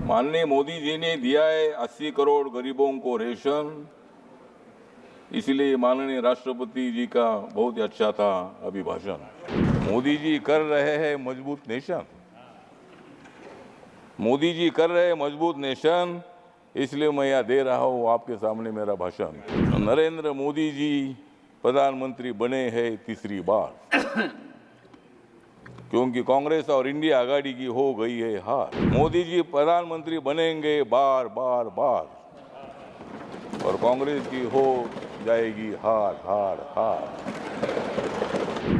माननीय मोदी जी ने दिया है 80 करोड़ गरीबों को रेशन, इसलिए माननीय राष्ट्रपति जी का बहुत ही अच्छा था अभिभाषण। मोदी जी कर रहे हैं मजबूत नेशन, मोदी जी कर रहे हैं मजबूत नेशन, इसलिए मैं यह दे रहा हूँ आपके सामने मेरा भाषण। नरेंद्र मोदी जी प्रधानमंत्री बने हैं तीसरी बार, क्योंकि कांग्रेस और इंडिया आघाड़ी की हो गई है हार। मोदी जी प्रधानमंत्री बनेंगे बार बार बार, और कांग्रेस की हो जाएगी हार हार हार।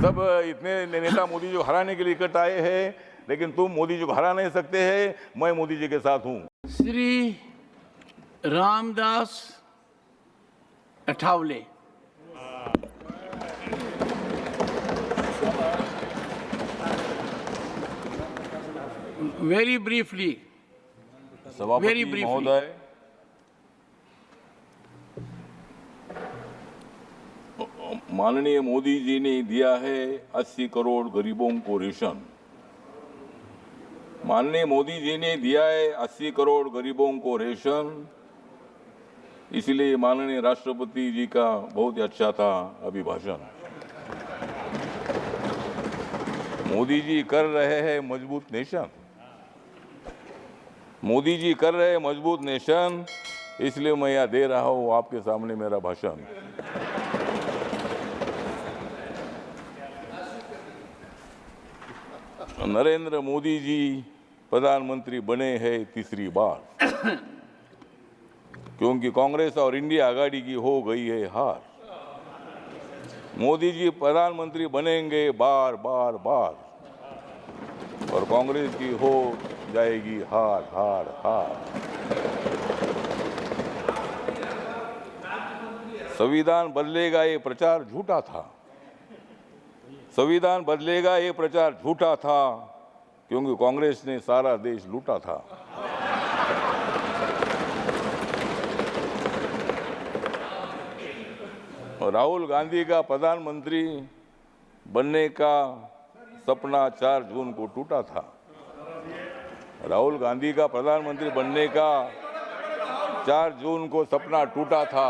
सब इतने नेता मोदी जी को हराने के लिए इकट्ठा आए हैं, लेकिन तुम मोदी जी को हरा नहीं सकते हैं। मैं मोदी जी के साथ हूं। श्री रामदास अठावले। Very briefly. सभापति महोदय, माननीय मोदी जी ने दिया है 80 करोड़ गरीबों को रेशन। माननीय मोदी जी ने दिया है 80 करोड़ गरीबों को रेशन, इसलिए माननीय राष्ट्रपति जी का बहुत ही अच्छा था अभिभाषण। मोदी जी कर रहे हैं मजबूत नेशन, मोदी जी कर रहे हैं मजबूत नेशन, इसलिए मैं यह दे रहा हूँ आपके सामने मेरा भाषण। नरेंद्र मोदी जी प्रधानमंत्री बने हैं तीसरी बार, क्योंकि कांग्रेस और इंडिया आघाड़ी की हो गई है हार। मोदी जी प्रधानमंत्री बनेंगे बार बार बार, और कांग्रेस की हो जाएगी हार हार हार। संविधान बदलेगा ये प्रचार झूठा था, संविधान बदलेगा ये प्रचार झूठा था, क्योंकि कांग्रेस ने सारा देश लूटा था। और राहुल गांधी का प्रधानमंत्री बनने का सपना 4 जून को टूटा था। राहुल गांधी का प्रधानमंत्री बनने का 4 जून को सपना टूटा था।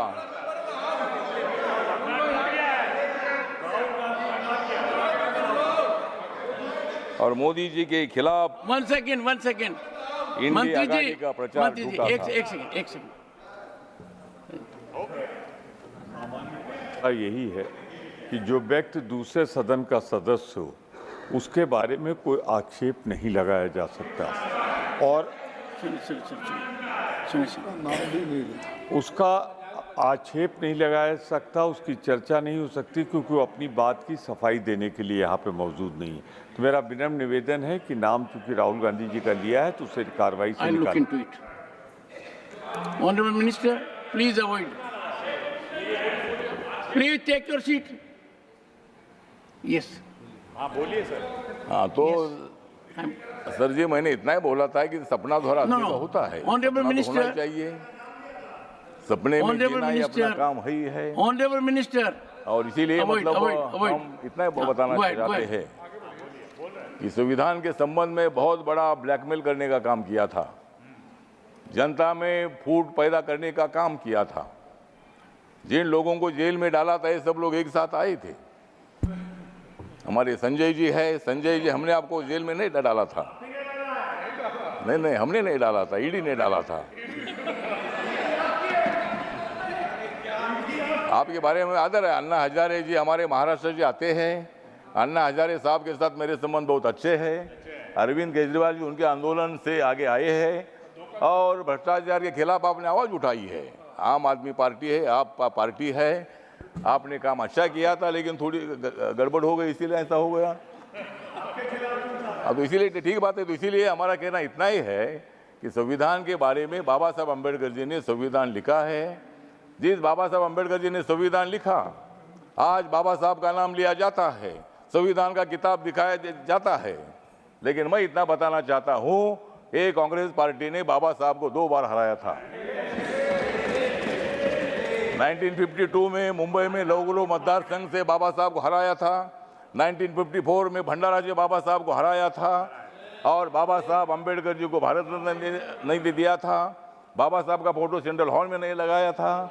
और मोदी जी के खिलाफ वन सेकेंड इंडिया आघाड़ी का प्रचार झूठा था। एक सेकेंड। यही है कि जो व्यक्ति दूसरे सदन का सदस्य हो उसके बारे में कोई आक्षेप नहीं लगाया जा सकता, और उसका आक्षेप नहीं लगाया जा सकता, उसकी चर्चा नहीं हो सकती, क्योंकि वो अपनी बात की सफाई देने के लिए यहाँ पे मौजूद नहीं है। तो मेरा विनम्र निवेदन है कि नाम चूंकि राहुल गांधी जी का लिया है तो उसे कार्रवाई से निकालें। Honourable minister, please avoid, please take your seat. Yes, हाँ बोलिए सर। हाँ तो सर जी, मैंने इतना ही बोला था कि सपना थोड़ा आदमी का होता है, ऑनरेबल मिनिस्टर चाहिए, सपने में जीना ही अपना काम ही है। ऑनरेबल मिनिस्टर, और इसीलिए मतलब हम इतना ही बताना चाहते हैं कि संविधान के संबंध में बहुत बड़ा ब्लैकमेल करने का काम किया था, जनता में फूट पैदा करने का काम किया था। जिन लोगों को जेल में डाला था ये सब लोग एक साथ आए थे। हमारे संजय जी है, संजय जी, हमने आपको जेल में नहीं डाला था, नहीं हमने नहीं डाला था, ईडी ने डाला था। आपके बारे में आदर है। अन्ना हजारे जी हमारे महाराष्ट्र से आते हैं, अन्ना हजारे साहब के साथ मेरे संबंध बहुत अच्छे हैं। अरविंद केजरीवाल जी उनके आंदोलन से आगे आए हैं, और भ्रष्टाचार के खिलाफ आपने आवाज उठाई है। आम आदमी पार्टी है, आपका पार्टी है, आपने काम अच्छा किया था, लेकिन थोड़ी गड़बड़ हो गई, इसीलिए ऐसा हो गया। अब तो इसीलिए ठीक बात है। तो इसीलिए हमारा कहना इतना ही है कि संविधान के बारे में बाबा साहब अम्बेडकर जी ने संविधान लिखा है। जिस बाबा साहब अम्बेडकर जी ने संविधान लिखा, आज बाबा साहब का नाम लिया जाता है, संविधान का किताब दिखाया जाता है। लेकिन मैं इतना बताना चाहता हूं, ये कांग्रेस पार्टी ने बाबा साहब को 2 बार हराया था। 1952 में मुंबई में लौगुलो मतदार संघ से बाबा साहब को हराया था, 1954 में भंडारा जी बाबा साहब को हराया था, और बाबा साहब अम्बेडकर जी को भारत रत्न नहीं दे दिया था, बाबा साहब का फोटो सेंट्रल हॉल में नहीं लगाया था,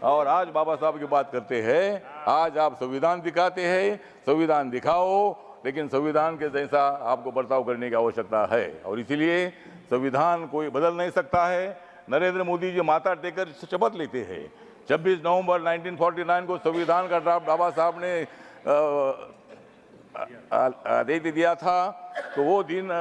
और आज बाबा साहब की बात करते हैं। आज आप संविधान दिखाते हैं, संविधान दिखाओ, लेकिन संविधान के जैसा आपको बर्ताव करने की आवश्यकता है, और इसीलिए संविधान कोई बदल नहीं सकता है। नरेंद्र मोदी जी माथा टेकर शपथ लेते हैं। 26 नवंबर 1949 को संविधान का ड्राफ्ट बाबा साहब ने दे दिया था, तो वो दिन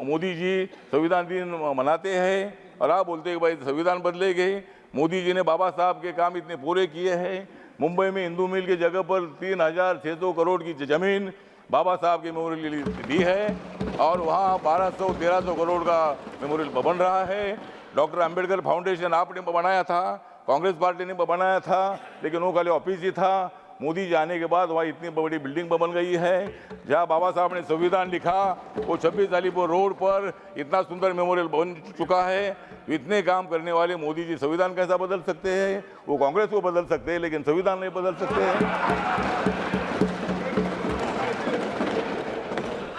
मोदी जी संविधान दिन मनाते हैं, और आप बोलते हैं कि भाई संविधान बदलेंगे। मोदी जी ने बाबा साहब के काम इतने पूरे किए हैं। मुंबई में हिंदू मिल की जगह पर 3600 करोड़ की जमीन बाबा साहब के मेमोरियल के लिए दी है, और वहाँ 1200-1300 करोड़ का मेमोरियल बन रहा है। डॉक्टर अंबेडकर फाउंडेशन आपने बनाया था, कांग्रेस पार्टी ने बनाया था, लेकिन वो खाली ऑफिस ही था। मोदी जी आने के बाद वहाँ इतनी बड़ी बिल्डिंग बन गई है। जहाँ बाबा साहब ने संविधान लिखा, वो 26 अलीपुर रोड पर इतना सुंदर मेमोरियल बन चुका है। तो इतने काम करने वाले मोदी जी संविधान कैसा बदल सकते हैं? वो कांग्रेस को बदल सकते हैं, लेकिन संविधान नहीं बदल सकते हैं।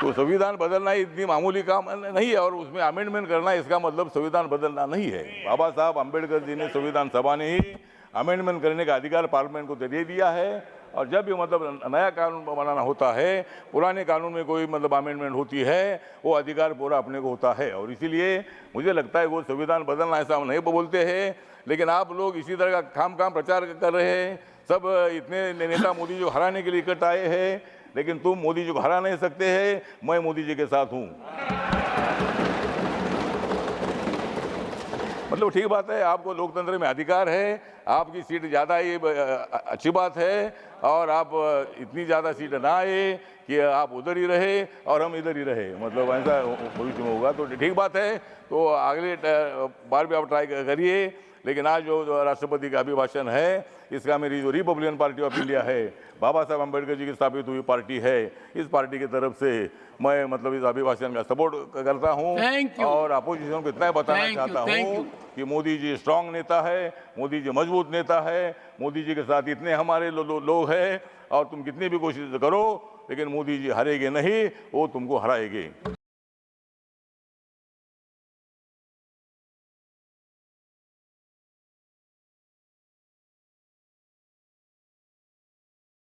तो संविधान बदलना इतनी मामूली काम नहीं है, और उसमें अमेंडमेंट करना इसका मतलब संविधान बदलना नहीं है। बाबा साहब अम्बेडकर जी ने संविधान सभा ने ही अमेंडमेंट करने का अधिकार पार्लियामेंट को दे दिया है, और जब भी मतलब नया कानून बनाना होता है, पुराने कानून में कोई मतलब अमेंडमेंट होती है, वो अधिकार पूरा अपने को होता है। और इसीलिए मुझे लगता है वो संविधान बदलना ऐसा हम नहीं बोलते हैं, लेकिन आप लोग इसी तरह का खाम प्रचार कर रहे हैं। सब इतने नेता मोदी जी को हराने के लिए इकट्ठा आए हैं, लेकिन तुम मोदी जी को हरा नहीं सकते हैं। मैं मोदी जी के साथ हूँ। मतलब ठीक बात है, आपको लोकतंत्र में अधिकार है, आपकी सीट ज़्यादा ये अच्छी बात है, और आप इतनी ज़्यादा सीट ना आए कि आप उधर ही रहे और हम इधर ही रहे, मतलब ऐसा भविष्य में होगा तो ठीक बात है। तो अगले बार भी आप ट्राई करिए, लेकिन आज जो राष्ट्रपति का अभिभाषण है, इसका मेरी जो रिपब्लिकन पार्टी ऑफ इंडिया है, बाबा साहब अम्बेडकर जी की स्थापित हुई पार्टी है, इस पार्टी की तरफ से मैं मतलब इस अभिभाषण का सपोर्ट करता हूं, और अपोजिशन को इतना बताना चाहता हूं कि मोदी जी स्ट्रांग नेता है, मोदी जी मजबूत नेता है, मोदी जी के साथ इतने हमारे लोग हैं, और तुम कितनी भी कोशिश करो, लेकिन मोदी जी हारेंगे नहीं, वो तुमको हराएंगे।